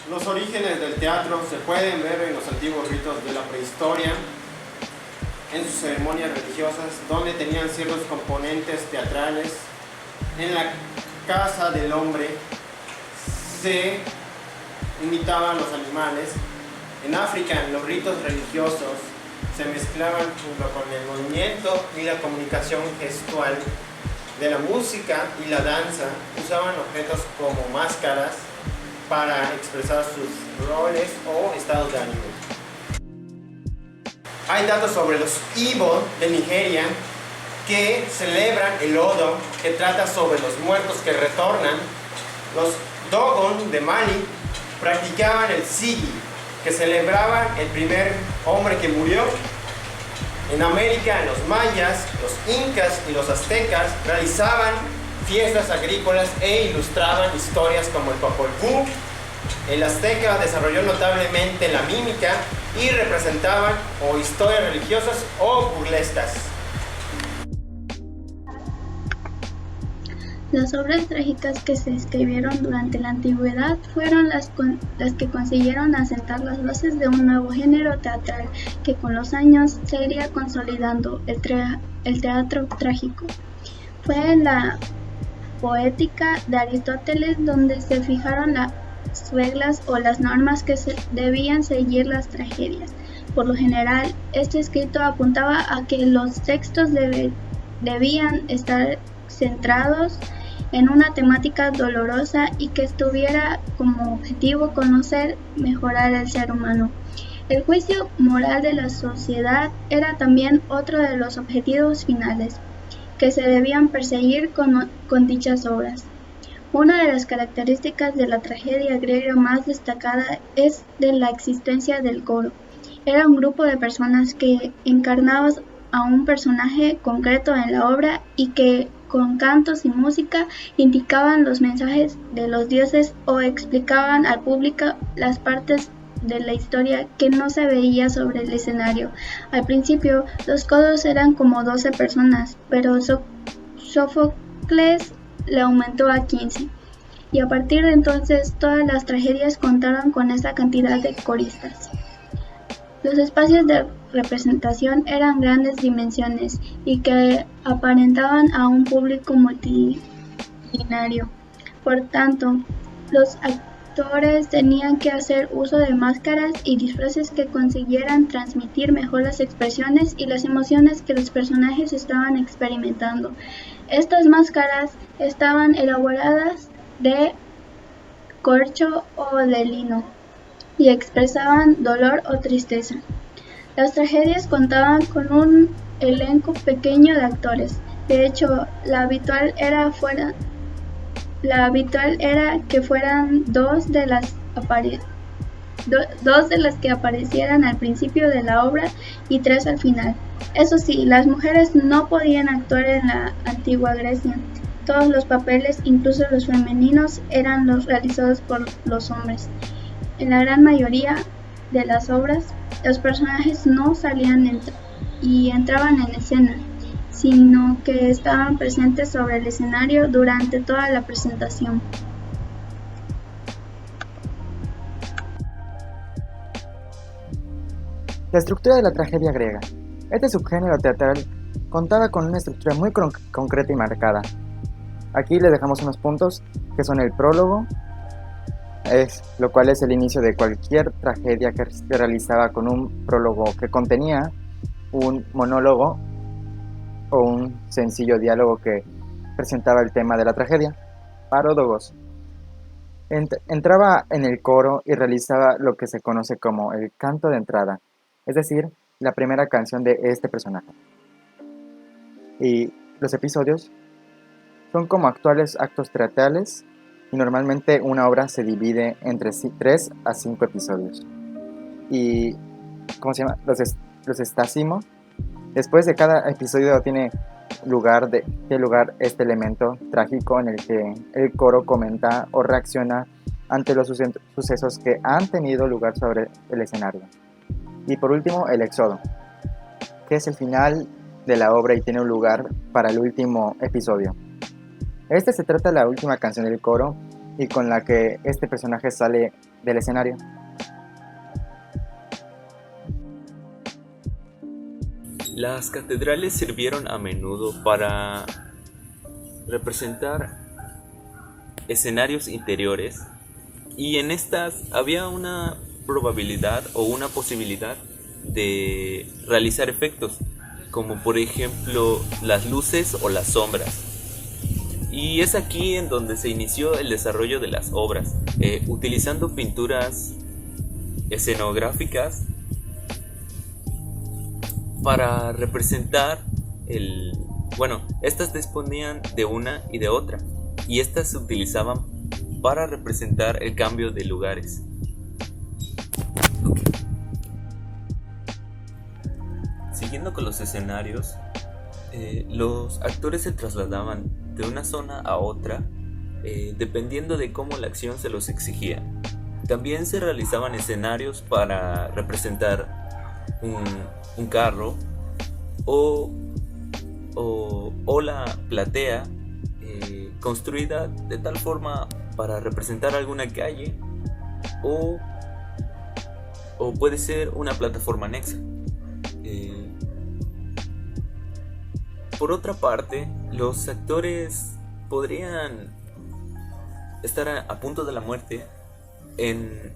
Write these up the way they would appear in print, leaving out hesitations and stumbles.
Los orígenes del teatro se pueden ver en los antiguos ritos de la prehistoria, en sus ceremonias religiosas, donde tenían ciertos componentes teatrales. En la casa del hombre se imitaban los animales. En África, en los ritos religiosos, se mezclaban junto con el movimiento y la comunicación gestual de la música y la danza. Usaban objetos como máscaras para expresar sus roles o estados de ánimo. Hay datos sobre los Igbo de Nigeria que celebran el Odo, que trata sobre los muertos que retornan. Los Dogon de Mali practicaban el Sigi, que celebraban el primer hombre que murió. En América, los mayas, los incas y los aztecas realizaban fiestas agrícolas e ilustraban historias como el Popol Vuh. El azteca desarrolló notablemente la mímica y representaban o historias religiosas o burlescas. Las obras trágicas que se escribieron durante la antigüedad fueron las que consiguieron asentar las bases de un nuevo género teatral que con los años se iría consolidando, el teatro trágico. Fue en la Poética de Aristóteles donde se fijaron las reglas o las normas que debían seguir las tragedias. Por lo general, este escrito apuntaba a que los textos debían estar centrados en una temática dolorosa y que tuviera como objetivo conocer, mejorar al ser humano. El juicio moral de la sociedad era también otro de los objetivos finales que se debían perseguir con dichas obras. Una de las características de la tragedia griega más destacada es de la existencia del coro. Era un grupo de personas que encarnaban a un personaje concreto en la obra y que con cantos y música indicaban los mensajes de los dioses o explicaban al público las partes de la historia que no se veía sobre el escenario. Al principio, los coros eran como 12 personas, pero Sófocles le aumentó a 15, y a partir de entonces todas las tragedias contaron con esta cantidad de coristas. Los espacios de representación eran grandes dimensiones y que aparentaban a un público multitudinario. Por tanto, los actores tenían que hacer uso de máscaras y disfraces que consiguieran transmitir mejor las expresiones y las emociones que los personajes estaban experimentando. Estas máscaras estaban elaboradas de corcho o de lino y expresaban dolor o tristeza. Las tragedias contaban con un elenco pequeño de actores. De hecho, la habitual era que fueran dos de las que aparecieran al principio de la obra y 3 al final. Eso sí, las mujeres no podían actuar en la antigua Grecia. Todos los papeles, incluso los femeninos, eran los realizados por los hombres. En la gran mayoría de las obras, los personajes no salían y entraban en escena, sino que estaban presentes sobre el escenario durante toda la presentación. La estructura de la tragedia griega. Este subgénero teatral contaba con una estructura muy concreta y marcada. Aquí les dejamos unos puntos que son el prólogo, lo cual es el inicio de cualquier tragedia que se realizaba con un prólogo que contenía un monólogo o un sencillo diálogo que presentaba el tema de la tragedia. Paródogos. Entraba en el coro y realizaba lo que se conoce como el canto de entrada, es decir, la primera canción de este personaje. Y los episodios son como actuales actos teatrales y normalmente una obra se divide entre 3 a 5 episodios. Y, ¿cómo se llama? Los estásimos. Después de cada episodio tiene lugar este elemento trágico en el que el coro comenta o reacciona ante los sucesos que han tenido lugar sobre el escenario. Y por último, el éxodo, que es el final de la obra y tiene un lugar para el último episodio. Este se trata de la última canción del coro y con la que este personaje sale del escenario. Las catedrales sirvieron a menudo para representar escenarios interiores y en estas había una probabilidad o una posibilidad de realizar efectos, como por ejemplo las luces o las sombras. Y es aquí en donde se inició el desarrollo de las obras, utilizando pinturas escenográficas para representar estas disponían de una y de otra, y estas se utilizaban para representar el cambio de lugares. Siguiendo con los escenarios, los actores se trasladaban de una zona a otra dependiendo de cómo la acción se los exigía. También se realizaban escenarios para representar un carro o la platea construida de tal forma para representar alguna calle o puede ser una plataforma anexa. Por otra parte, los actores podrían estar a punto de la muerte en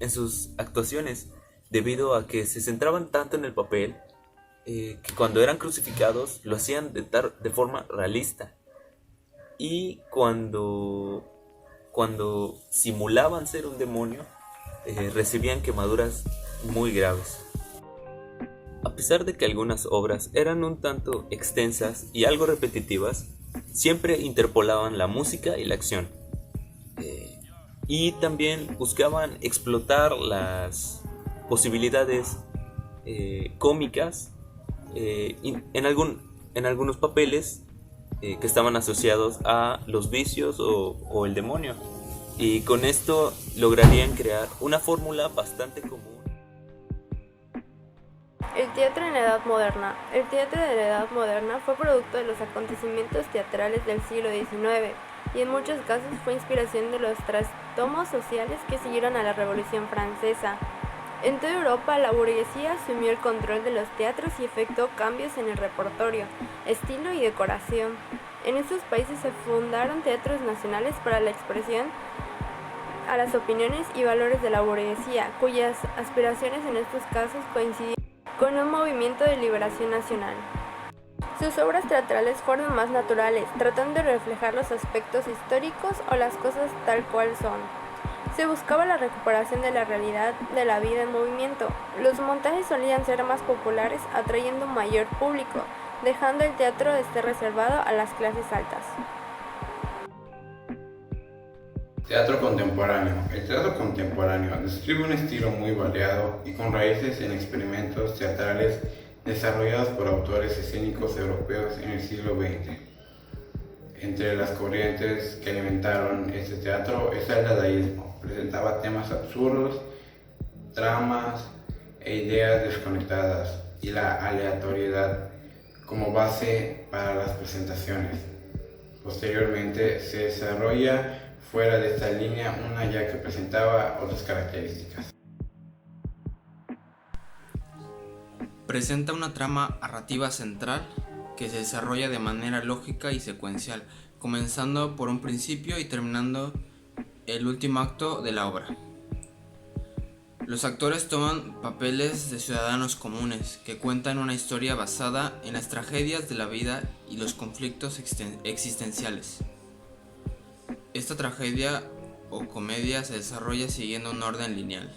sus actuaciones, debido a que se centraban tanto en el papel que cuando eran crucificados lo hacían de forma realista, y cuando simulaban ser un demonio recibían quemaduras muy graves. A pesar de que algunas obras eran un tanto extensas y algo repetitivas, siempre interpolaban la música y la acción. Y también buscaban explotar las posibilidades cómicas en algunos papeles que estaban asociados a los vicios o el demonio. Y con esto lograrían crear una fórmula bastante común. El teatro en la Edad Moderna. El teatro de la Edad Moderna fue producto de los acontecimientos teatrales del siglo XIX y en muchos casos fue inspiración de los trastornos sociales que siguieron a la Revolución Francesa. En toda Europa, la burguesía asumió el control de los teatros y efectuó cambios en el repertorio, estilo y decoración. En estos países se fundaron teatros nacionales para la expresión a las opiniones y valores de la burguesía, cuyas aspiraciones en estos casos coincidían con un movimiento de liberación nacional. Sus obras teatrales fueron más naturales, tratando de reflejar los aspectos históricos o las cosas tal cual son. Se buscaba la recuperación de la realidad de la vida en movimiento. Los montajes solían ser más populares, atrayendo un mayor público, dejando el teatro reservado a las clases altas. Teatro contemporáneo. El teatro contemporáneo describe un estilo muy variado y con raíces en experimentos teatrales desarrollados por autores escénicos europeos en el siglo XX. Entre las corrientes que alimentaron este teatro está el dadaísmo. Presentaba temas absurdos, tramas e ideas desconectadas y la aleatoriedad como base para las presentaciones. Posteriormente se desarrolla fuera de esta línea una ya que presentaba otras características. Presenta una trama narrativa central que se desarrolla de manera lógica y secuencial, comenzando por un principio y terminando el último acto de la obra. Los actores toman papeles de ciudadanos comunes que cuentan una historia basada en las tragedias de la vida y los conflictos existenciales. Esta tragedia o comedia se desarrolla siguiendo un orden lineal.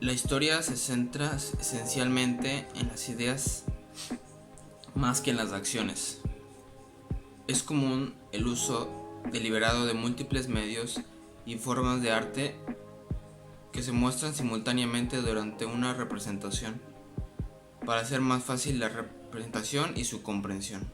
La historia se centra esencialmente en las ideas más que en las acciones. Es común el uso deliberado de múltiples medios y formas de arte que se muestran simultáneamente durante una representación para hacer más fácil la representación y su comprensión.